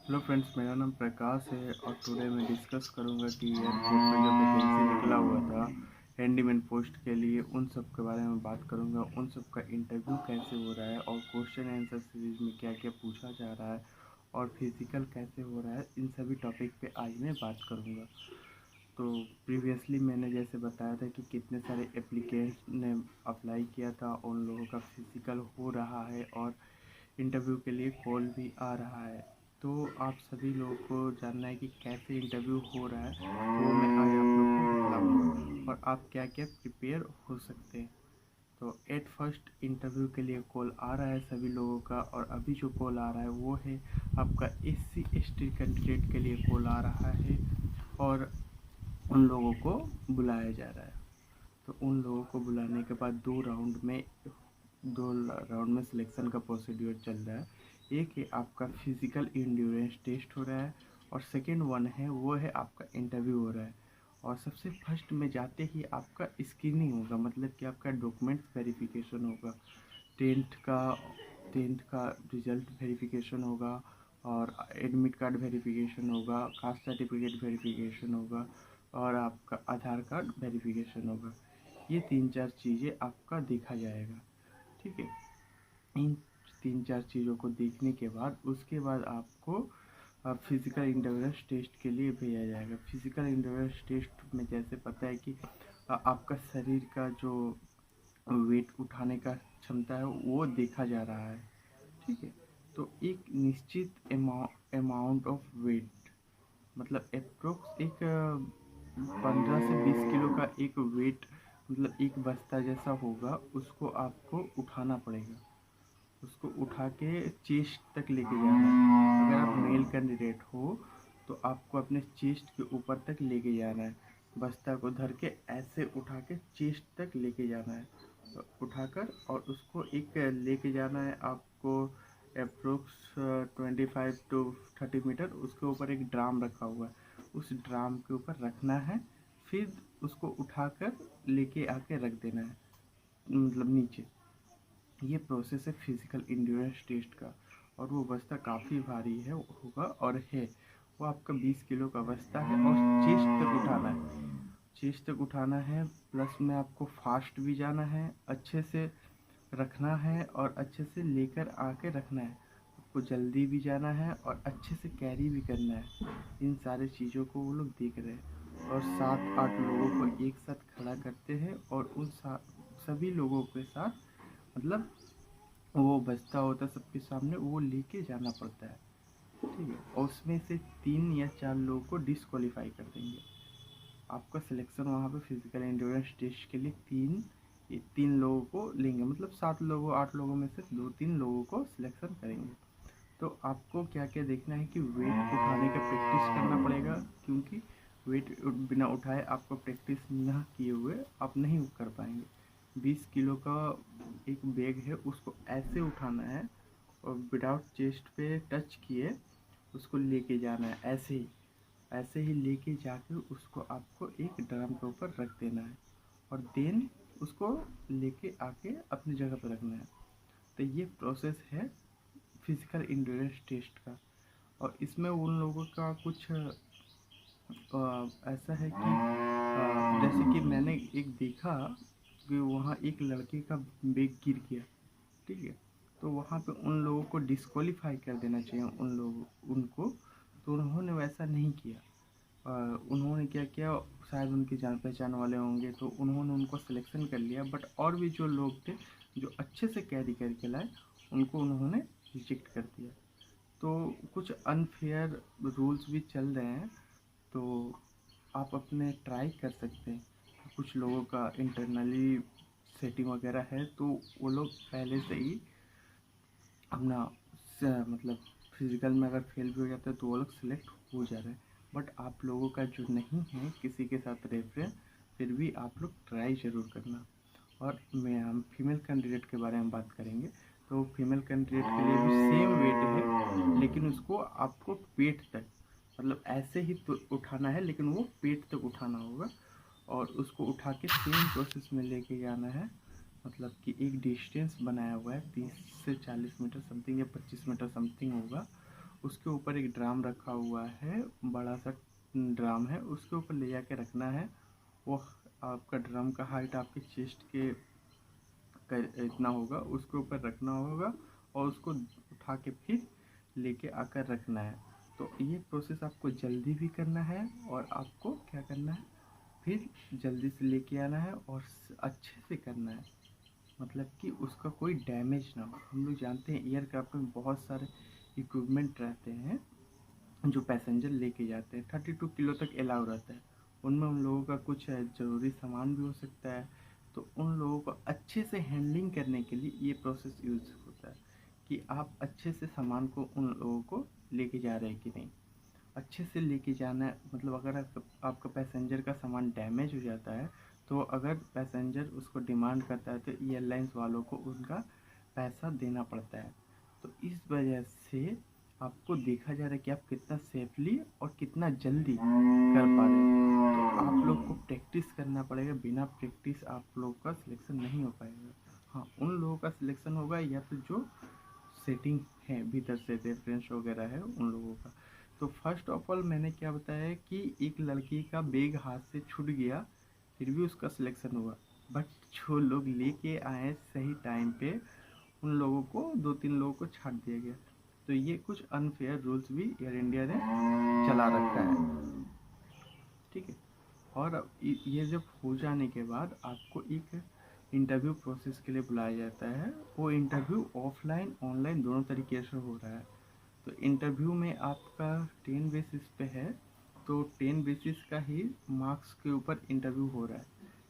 Hello friends, मेरा नाम प्रकाश है और टुडे मैं डिस्कस करूंगा कि एयरपोर्ट पे जो वैकेंसी निकला हुआ था हैंडीमैन पोस्ट के लिए, उन सब के बारे में बात करूंगा। उन सब का इंटरव्यू कैसे हो रहा है और क्वेश्चन आंसर सीरीज में क्या क्या पूछा जा रहा है और फिजिकल कैसे हो रहा है, इन सभी टॉपिक पे आज मैं बात करूंगा। तो प्रीवियसली मैंने जैसे बताया था कि कितने सारे एप्लीकेंट्स ने अप्लाई किया था, उन लोगों का फिजिकल हो रहा है और इंटरव्यू के लिए कॉल भी आ रहा है। तो आप सभी लोगों को जानना है कि कैसे इंटरव्यू हो रहा है, तो वो मैं आज आप लोग को बताऊंगा और आप क्या क्या प्रिपेयर हो सकते हैं। तो एट फर्स्ट इंटरव्यू के लिए कॉल आ रहा है सभी लोगों का, और अभी जो कॉल आ रहा है वो है आपका SC ST कैंडिडेट के लिए कॉल आ रहा है और उन लोगों को बुलाया जा रहा है। तो उन लोगों को बुलाने के बाद दो राउंड में सिलेक्शन का प्रोसीड्यूर चल रहा है। एक है आपका फिजिकल इंड्योरेंस टेस्ट हो रहा है और सेकेंड वन है वो है आपका इंटरव्यू हो रहा है। और सबसे फर्स्ट में जाते ही आपका स्क्रीनिंग होगा, मतलब कि आपका डॉक्यूमेंट्स वेरिफिकेशन होगा। टेंथ का टेंथ का रिजल्ट वेरिफिकेशन होगा और एडमिट कार्ड वेरिफिकेशन होगा, कास्ट सर्टिफिकेट वेरिफिकेशन होगा और आपका आधार कार्ड वेरिफिकेशन होगा। ये 3-4 चीज़ें आपका देखा जाएगा। ठीक है। इन 3-4 चीज़ों को देखने के बाद उसके बाद आपको फिजिकल इंड्योरेंस टेस्ट के लिए भेजा जाएगा। फिजिकल इंड्योरेंस टेस्ट में जैसे पता है कि आपका शरीर का जो वेट उठाने का क्षमता है वो देखा जा रहा है। ठीक है। तो एक निश्चित अमाउंट ऑफ वेट, मतलब अप्रोक्स एक 15 से 20 किलो का एक वेट, मतलब एक बस्ता जैसा होगा, उसको आपको उठाना पड़ेगा। उसको उठा के चेस्ट तक लेके जाना है। अगर आप मेल कैंडिडेट हो तो आपको अपने चेस्ट के ऊपर तक लेके जाना है। बस्ता को धर के ऐसे उठा के चेस्ट तक लेके जाना है, तो उठाकर और उसको एक लेके जाना है आपको अप्रोक्स 25 to 30 मीटर। उसके ऊपर एक ड्राम रखा हुआ है, उस ड्राम के ऊपर रखना है। फिर उसको उठाकर लेके आके रख देना है, मतलब नीचे। ये प्रोसेस है फिजिकल इंड्योरेंस टेस्ट का। और वो बस्ता काफ़ी भारी है होगा और है, वो आपका 20 किलो का बस्ता है और चेस्ट तक उठाना है। चेस्ट तक उठाना है, प्लस में आपको फास्ट भी जाना है, अच्छे से रखना है और अच्छे से लेकर आके रखना है। आपको जल्दी भी जाना है और अच्छे से कैरी भी करना है। इन सारी चीज़ों को वो लोग देख रहे हैं और 7-8 लोगों को एक साथ खड़ा करते हैं और उन सभी लोगों के साथ, मतलब वो बस्ता होता है सबके सामने, वो लेके जाना पड़ता है। ठीक है। और उसमें से 3 या 4 लोगों को डिसक्वालीफाई कर देंगे। आपका सिलेक्शन वहाँ पे फिजिकल एंड्योरेंस टेस्ट के लिए तीन लोगों को लेंगे, मतलब 7 लोगों 8 लोगों में से 2-3 लोगों को सिलेक्शन करेंगे। तो आपको क्या क्या देखना है कि वेट उठाने का प्रैक्टिस करना पड़ेगा, क्योंकि वेट बिना उठाए आपको प्रैक्टिस ना किए हुए आप नहीं कर पाएंगे। 20 किलो का एक बैग है, उसको ऐसे उठाना है और विदाउट चेस्ट पे टच किए उसको लेके जाना है। ऐसे ही लेके जाके उसको आपको एक ड्रम के ऊपर रख देना है और देन उसको लेके आके अपनी जगह पर रखना है। तो ये प्रोसेस है फिजिकल इंड्योरेंस टेस्ट का। और इसमें उन लोगों का कुछ ऐसा है कि जैसे कि मैंने एक देखा कि वहाँ एक लड़के का बैग गिर गया। ठीक है। तो वहाँ पे उन लोगों को डिस्क्वालीफाई कर देना चाहिए उनको। तो उन्होंने वैसा नहीं किया। उन्होंने क्या किया, शायद उनके जान पहचान वाले होंगे तो उन्होंने उनको सिलेक्शन कर लिया, बट और भी जो लोग थे जो अच्छे से कैरी करके लाए, उनको उन्होंने रिजेक्ट कर दिया। तो कुछ अनफेयर रूल्स भी चल रहे हैं, तो आप अपने ट्राई कर सकते हैं। कुछ लोगों का इंटरनली सेटिंग वगैरह है, तो वो लोग पहले से ही अपना मतलब फिजिकल में अगर फेल भी हो जाता है तो वो लोग सिलेक्ट हो जा रहे हैं। बट आप लोगों का जो नहीं है किसी के साथ रेफरेंस, फिर भी आप लोग ट्राई ज़रूर करना। और हम फीमेल कैंडिडेट के बारे में बात करेंगे। तो फीमेल कैंडिडेट के लिए भी सेम वेट है, लेकिन उसको आपको पेट तक, मतलब ऐसे ही तो उठाना है, लेकिन वो पेट तक उठाना होगा और उसको उठा के सेम प्रोसेस में लेके जाना है। मतलब कि एक डिस्टेंस बनाया हुआ है 30 से 40 मीटर समथिंग या 25 मीटर समथिंग होगा। उसके ऊपर एक ड्राम रखा हुआ है, बड़ा सा ड्राम है, उसके ऊपर ले जाके रखना है। वो आपका ड्रम का हाइट आपके चेस्ट के इतना होगा, उसके ऊपर रखना होगा और उसको उठा के फिर लेके आकर रखना है। तो ये प्रोसेस आपको जल्दी भी करना है और आपको क्या करना है, फिर जल्दी से लेके आना है और अच्छे से करना है, मतलब कि उसका कोई डैमेज ना हो। हम लोग जानते हैं एयरक्राफ्ट में बहुत सारे इक्विपमेंट रहते हैं जो पैसेंजर लेके जाते हैं, 32 किलो तक अलाउ रहता है। उनमें उन लोगों का कुछ ज़रूरी सामान भी हो सकता है। तो उन लोगों को अच्छे से हैंडलिंग करने के लिए ये प्रोसेस यूज़ होता है कि आप अच्छे से सामान को उन लोगों को लेके जा रहे हैं कि नहीं। अच्छे से लेके जाना है, मतलब अगर आपका पैसेंजर का सामान डैमेज हो जाता है, तो अगर पैसेंजर उसको डिमांड करता है तो एयरलाइंस वालों को उनका पैसा देना पड़ता है। तो इस वजह से आपको देखा जा रहा है कि आप कितना सेफली और कितना जल्दी कर पा रहे हैं। तो आप लोग को प्रैक्टिस करना पड़ेगा, बिना प्रैक्टिस आप लोग का सिलेक्शन नहीं हो पाएगा। हाँ, उन लोगों का सिलेक्शन होगा या फिर जो सेटिंग है भीतर से रेफरेंस वगैरह है उन लोगों का। तो फर्स्ट ऑफ ऑल मैंने क्या बताया कि एक लड़की का बैग हाथ से छूट गया, फिर भी उसका सिलेक्शन हुआ। बट जो लोग लेके आए सही टाइम पे, उन लोगों को 2-3 लोगों को छाट दिया गया। तो ये कुछ अनफेयर रूल्स भी एयर इंडिया ने चला रखा है, ठीक है। और ये जब हो जाने के बाद आपको एक इंटरव्यू प्रोसेस के लिए बुलाया जाता है। वो इंटरव्यू ऑफलाइन ऑनलाइन दोनों तरीके से हो रहा है। तो इंटरव्यू में आपका 10 बेसिस पे है, तो 10 बेसिस का ही मार्क्स के ऊपर इंटरव्यू हो रहा है,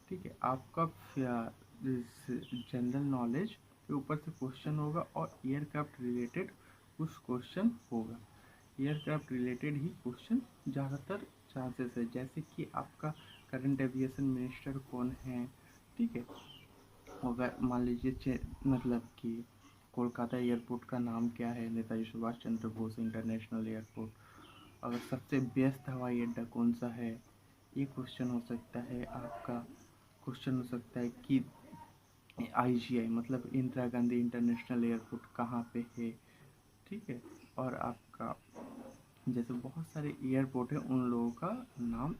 ठीक है। आपका जनरल नॉलेज के ऊपर से क्वेश्चन होगा और एयरक्राफ्ट रिलेटेड कुछ क्वेश्चन होगा। एयरक्राफ्ट रिलेटेड ही क्वेश्चन ज़्यादातर चांसेस है, जैसे कि आपका करंट एविएशन मिनिस्टर कौन है, ठीक है। अगर मान लीजिए मतलब कि कोलकाता एयरपोर्ट का नाम क्या है, नेताजी सुभाष चंद्र बोस इंटरनेशनल एयरपोर्ट। अगर सबसे व्यस्त हवाई अड्डा कौन सा है, ये क्वेश्चन हो सकता है आपका। क्वेश्चन हो सकता है कि IGI मतलब इंदिरा गांधी इंटरनेशनल एयरपोर्ट कहाँ पे है, ठीक है। और आपका जैसे बहुत सारे एयरपोर्ट है, उन लोगों का नाम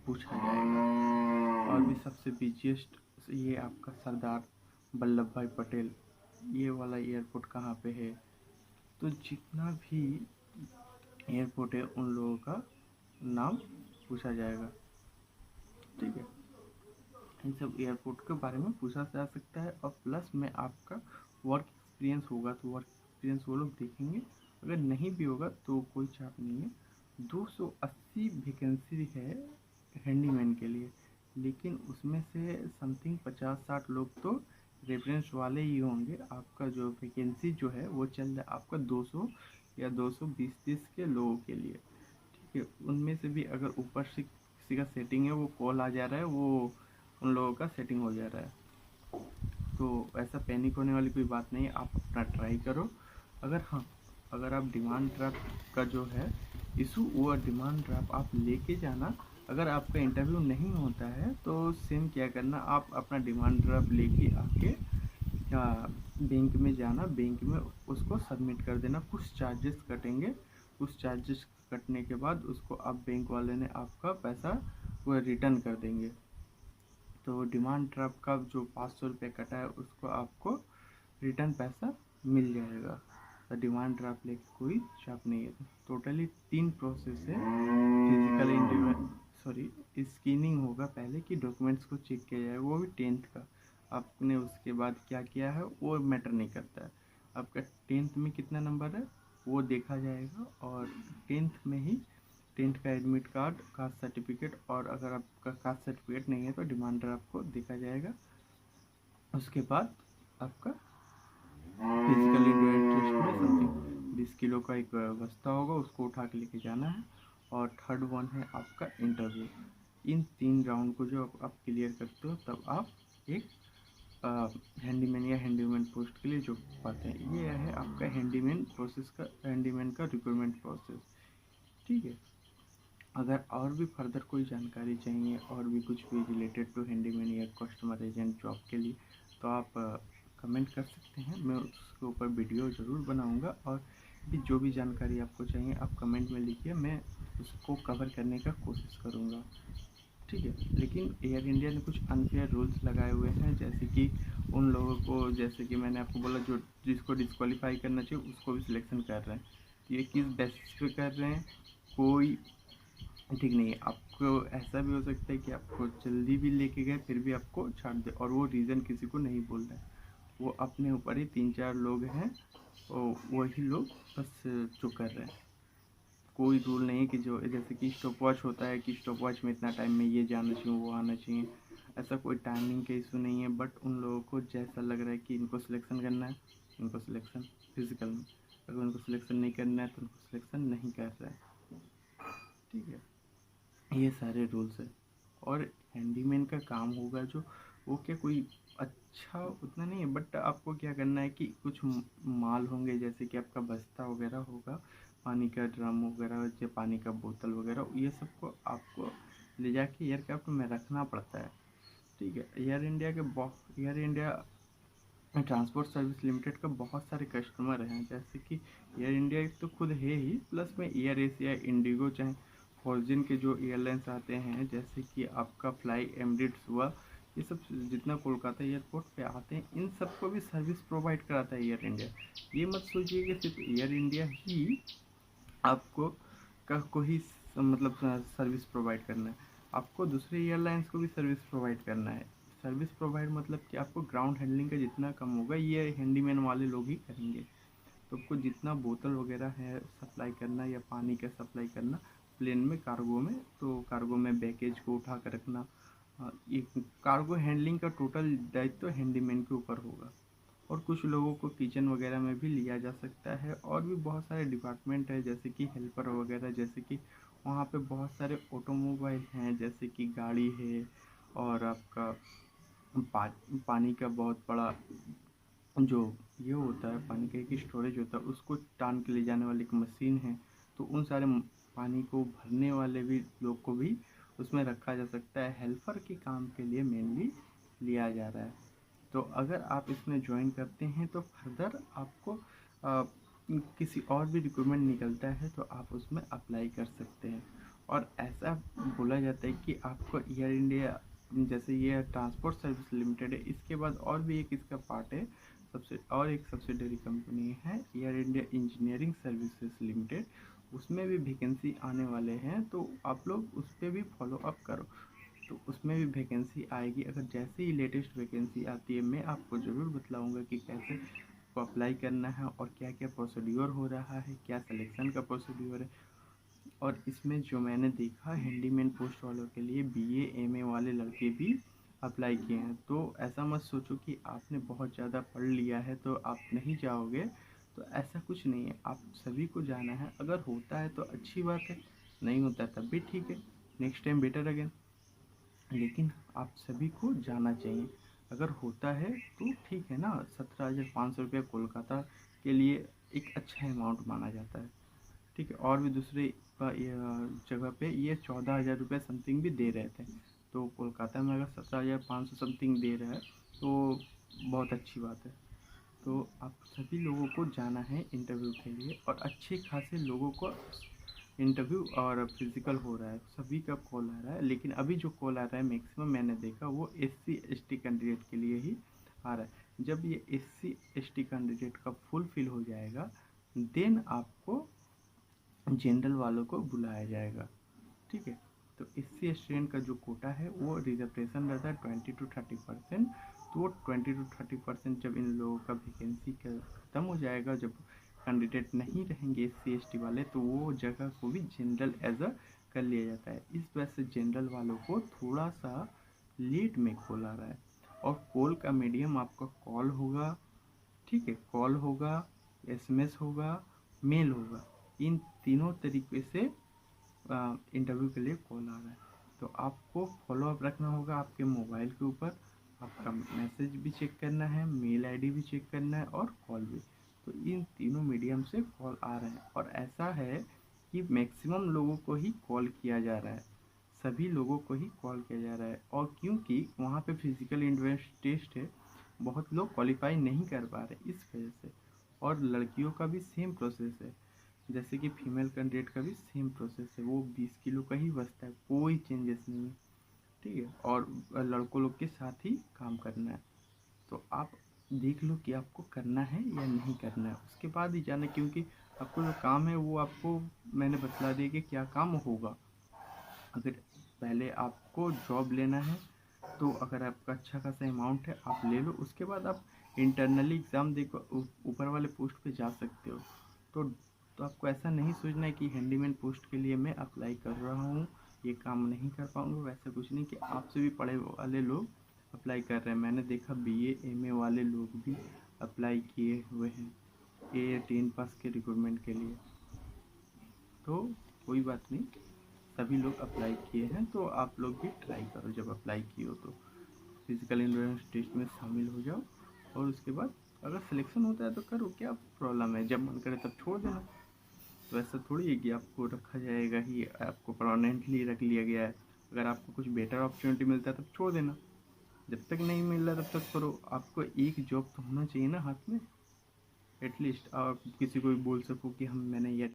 पूछा जाएगा। और भी सबसे बिजिएस्ट ये आपका सरदार वल्लभ भाई पटेल, ये वाला एयरपोर्ट कहाँ पे है। तो जितना भी एयरपोर्ट है उन लोगों का नाम पूछा जाएगा, ठीक है। इन सब एयरपोर्ट के बारे में पूछा जा सकता है। और प्लस में आपका वर्क एक्सपीरियंस होगा तो वर्क एक्सपीरियंस वो लोग देखेंगे। अगर नहीं भी होगा तो कोई चाप नहीं है। 280 वैकेंसी है हैंडीमैन के लिए, लेकिन उसमें से समथिंग 50-60 लोग तो रेफरेंस वाले ही होंगे। आपका जो वैकेंसी जो है वो चल रहा है आपका 200 या 220-30 के लोगों के लिए, ठीक है। उनमें से भी अगर ऊपर से किसी का सेटिंग है, वो कॉल आ जा रहा है, वो उन लोगों का सेटिंग हो जा रहा है। तो ऐसा पैनिक होने वाली कोई बात नहीं है, आप अपना ट्राई करो। अगर हाँ, अगर आप डिमांड ड्राफ्ट का जो है इशू, वो डिमांड ड्राफ्ट आप लेके जाना। अगर आपका इंटरव्यू नहीं होता है तो सेम क्या करना, आप अपना डिमांड ड्राफ्ट लेके आके बैंक में जाना, बैंक में उसको सबमिट कर देना। कुछ चार्जेस कटेंगे, कुछ चार्जेस कटने के बाद उसको आप बैंक वाले ने आपका पैसा वो रिटर्न कर देंगे। तो डिमांड ड्राफ्ट का जो 500 रुपये कटा है उसको आपको रिटर्न पैसा मिल जाएगा। तो डिमांड ड्राफ्ट लेके कोई चाप नहीं है। टोटली 3 प्रोसेस है। फिजिकल इंटरव्यू, सॉरी, स्क्रीनिंग होगा पहले कि डॉक्यूमेंट्स को चेक किया जाएगा, वो भी 10th का। आपने उसके बाद क्या किया है वो मैटर नहीं करता है। आपका 10th में कितना नंबर है वो देखा जाएगा, और 10th में ही 10th का एडमिट कार्ड, कास्ट सर्टिफिकेट, और अगर आपका कास्ट सर्टिफिकेट नहीं है तो डिमांड ड्राफ्ट को देखा जाएगा। उसके बाद आपका फिजिकल इंटरव्यू टेस्ट में समथिंग 20 किलो का एक बस्ता होगा, उसको उठा के लेके जाना है। और थर्ड वन है आपका इंटरव्यू। इन 3 राउंड को जो आप क्लियर करते हो तब आप एक हैंडीमैन या हैंडीमैन पोस्ट के लिए जो पाते हैं। ये है आपका हैंडीमैन प्रोसेस का, हैंडीमैन का रिक्रूटमेंट प्रोसेस, ठीक है। अगर और भी फर्दर कोई जानकारी चाहिए और भी कुछ भी रिलेटेड टू हैंडीमैन या कस्टमर एजेंट जॉब के लिए, तो आप कमेंट कर सकते हैं। मैं उसके ऊपर वीडियो ज़रूर बनाऊंगा और भी जो भी जानकारी आपको चाहिए आप कमेंट में लिखिए, मैं उसको कवर करने का कोशिश करूँगा, ठीक है। लेकिन एयर इंडिया ने कुछ अनफेयर रूल्स लगाए हुए हैं, जैसे कि उन लोगों को, जैसे कि मैंने आपको बोला, जो जिसको डिस्क्वालीफाई करना चाहिए उसको भी सिलेक्शन कर रहे हैं। तो ये किस बेसिस पे कर रहे हैं, कोई ठीक नहीं है। आपको ऐसा भी हो सकता है कि आपको जल्दी भी लेके गए फिर भी आपको छाड़ दे, और वो रीज़न किसी को नहीं बोल रहे हैं। वो अपने ऊपर ही 3-4 लोग हैं और वही लोग बस जो कर रहे हैं। कोई रूल नहीं कि जो जैसे कि स्टॉप वॉच होता है कि स्टॉप वॉच में इतना टाइम में ये जाना चाहिए वो आना चाहिए, ऐसा कोई टाइमिंग का इशू नहीं है। बट उन लोगों को जैसा लग रहा है कि इनको सिलेक्शन करना है, उनको सिलेक्शन फिजिकल में, अगर उनको सिलेक्शन नहीं करना है तो उनको सिलेक्शन नहीं कर रहा है, ठीक है। ये सारे रूल्स है। और हैंडीमैन का काम होगा जो, वो क्या कोई अच्छा उतना नहीं है, बट आपको क्या करना है कि कुछ माल होंगे, जैसे कि आपका बस्ता वगैरह होगा, पानी का ड्रम वगैरह या पानी का बोतल वगैरह, ये सबको आपको ले जाके एयरक्राफ्ट में रखना पड़ता है, ठीक है। Air India transport service limited का बहुत सारे कस्टमर हैं, जैसे कि एयर इंडिया तो खुद है ही, प्लस में एयर एशिया, इंडिगो, चाहे फॉर्जिन के जो एयरलाइंस आते हैं, जैसे कि आपका फ्लाई एमिरेट्स हुआ, ये सब जितना कोलकाता एयरपोर्ट पे आते हैं इन सबको भी सर्विस प्रोवाइड कराता है एयर इंडिया। ये मत सोचिए कि सिर्फ एयर इंडिया ही आपको को ही मतलब सर्विस प्रोवाइड करना है, आपको दूसरे एयरलाइंस को भी सर्विस प्रोवाइड करना है। सर्विस प्रोवाइड मतलब कि आपको ग्राउंड हैंडलिंग का जितना कम होगा ये हैंडीमैन वाले लोग ही करेंगे। तो आपको जितना बोतल वगैरह है सप्लाई करना या पानी का सप्लाई करना प्लेन में, कार्गो में, तो कार्गो में बैगेज को उठा कर रखना, ये कार्गो हैंडलिंग का टोटल दायित्व हैंडीमैन के ऊपर होगा। और कुछ लोगों को किचन वगैरह में भी लिया जा सकता है, और भी बहुत सारे डिपार्टमेंट है, जैसे कि हेल्पर वगैरह, जैसे कि वहाँ पे बहुत सारे ऑटोमोबाइल हैं, जैसे कि गाड़ी है, और आपका पानी का बहुत बड़ा जो ये होता है, पानी का एक स्टोरेज होता है, उसको टान के ले जाने वाली एक मशीन है। तो उन सारे पानी को भरने वाले भी लोग को भी उसमें रखा जा सकता है, हेल्पर के काम के लिए मेनली लिया जा रहा है। तो अगर आप इसमें ज्वाइन करते हैं तो फर्दर आपको आ, किसी और भी रिक्रूटमेंट निकलता है तो आप उसमें अप्लाई कर सकते हैं। और ऐसा बोला जाता है कि आपको एयर इंडिया, जैसे ये ट्रांसपोर्ट सर्विस लिमिटेड है, इसके बाद और भी एक इसका पार्ट है, और एक सब्सिडरी कंपनी है air India engineering services limited, उसमें भी वैकेंसी आने वाले हैं, तो आप लोग उस पर भी फॉलो अप करो। तो उसमें भी वैकेंसी आएगी, अगर जैसे ही लेटेस्ट वैकेंसी आती है मैं आपको ज़रूर बतलाऊंगा कि कैसे को अप्लाई करना है और क्या क्या प्रोसीड्योर हो रहा है, क्या सिलेक्शन का प्रोसीड्योर है। और इसमें जो मैंने देखा हैंडीमैन पोस्ट वालों के लिए बीए एमए वाले लड़के भी अप्लाई किए हैं। तो ऐसा मत सोचो कि आपने बहुत ज़्यादा पढ़ लिया है तो आप नहीं जाओगे, तो ऐसा कुछ नहीं है, आप सभी को जाना है। अगर होता है तो अच्छी बात है, नहीं होता तब भी ठीक है, नेक्स्ट टाइम बेटर अगेन। लेकिन आप सभी को जाना चाहिए। अगर होता है तो ठीक है ना, 17,500 रुपये कोलकाता के लिए एक अच्छा अमाउंट माना जाता है, ठीक है। और भी दूसरे जगह पे ये 14,000 रुपये समथिंग भी दे रहे थे, तो कोलकाता में अगर 17,500 समथिंग दे रहा है तो बहुत अच्छी बात है। तो आप सभी लोगों को जाना है इंटरव्यू के लिए, और अच्छे खासे लोगों को इंटरव्यू और फिजिकल हो रहा है, सभी का कॉल आ रहा है। लेकिन अभी जो कॉल आ रहा है मैक्सिमम मैंने देखा वो SC ST कैंडिडेट के लिए ही आ रहा है। जब ये SC ST कैंडिडेट का फुल फिल हो जाएगा देन आपको जनरल वालों को बुलाया जाएगा, ठीक है। तो SC ST का जो कोटा है वो रिजर्वेशन रहता है 20 to 30%। तो वो 20 to 30% जब इन लोगों का वैकेंसी ख़त्म हो जाएगा, जब कैंडिडेट नहीं रहेंगे SC ST वाले, तो वो जगह को भी जनरल एज अ कर लिया जाता है। इस वजह से जनरल वालों को थोड़ा सा लेट में कॉल आ रहा है। और कॉल का मीडियम आपका कॉल होगा, ठीक है, कॉल होगा, SMS होगा, मेल होगा, इन तीनों तरीके से इंटरव्यू के लिए कॉल आ रहा है। तो आपको फॉलोअप रखना होगा आपके मोबाइल के ऊपर, आपका मैसेज भी चेक करना है, मेल आईडी भी चेक करना है, और कॉल भी। तो इन तीनों मीडियम से कॉल आ रहे हैं, और ऐसा है कि मैक्सिमम लोगों को ही कॉल किया जा रहा है, सभी लोगों को ही कॉल किया जा रहा है। और क्योंकि वहाँ पे फिजिकल इंटरेस्ट टेस्ट है, बहुत लोग क्वालिफाई नहीं कर पा रहे, इस वजह से और लड़कियों का भी सेम प्रोसेस है, जैसे कि फीमेल कैंडिडेट का भी सेम प्रोसेस है, वो 20 किलो का ही बचता है, कोई चेंजेस नहीं है, ठीक है। और लड़कों लोग के साथ ही काम करना है। तो आप देख लो कि आपको करना है या नहीं करना है, उसके बाद ही जाना, क्योंकि आपको जो काम है वो आपको मैंने बतला दिया कि क्या काम होगा। अगर पहले आपको जॉब लेना है तो अगर आपका अच्छा खासा अमाउंट है आप ले लो, उसके बाद आप इंटरनली एग्ज़ाम देकर ऊपर वाले पोस्ट पे जा सकते हो। तो तो आपको ऐसा नहीं सोचना है कि हैंडीमैन पोस्ट के लिए मैं अप्लाई कर रहा हूँ, ये काम नहीं कर पाऊँगा, वैसा कुछ नहीं, कि आपसे भी पढ़े वाले लोग अप्लाई कर रहे हैं। मैंने देखा BA MA वाले लोग भी अप्लाई किए हुए हैं A10 पास के रिक्रूटमेंट के लिए। तो कोई बात नहीं, सभी लोग अप्लाई किए हैं, तो आप लोग भी ट्राई करो, जब अप्लाई किए हो तो फिजिकल एंड्योरेंस टेस्ट में शामिल हो जाओ, और उसके बाद अगर सिलेक्शन होता है तो करो, क्या प्रॉब्लम है, जब मन करे तब छोड़ देना। तो ऐसा थोड़ी है कि आपको रखा जाएगा ही, आपको परमानेंटली रख लिया गया है। अगर आपको कुछ बेटर अपॉर्चुनिटी मिलता है तब छोड़ देना, जब तक नहीं मिल रहा तब तक करो। आपको एक जॉब तो होना चाहिए ना हाथ में, एटलीस्ट आप किसी को भी बोल सको कि हम मैंने ये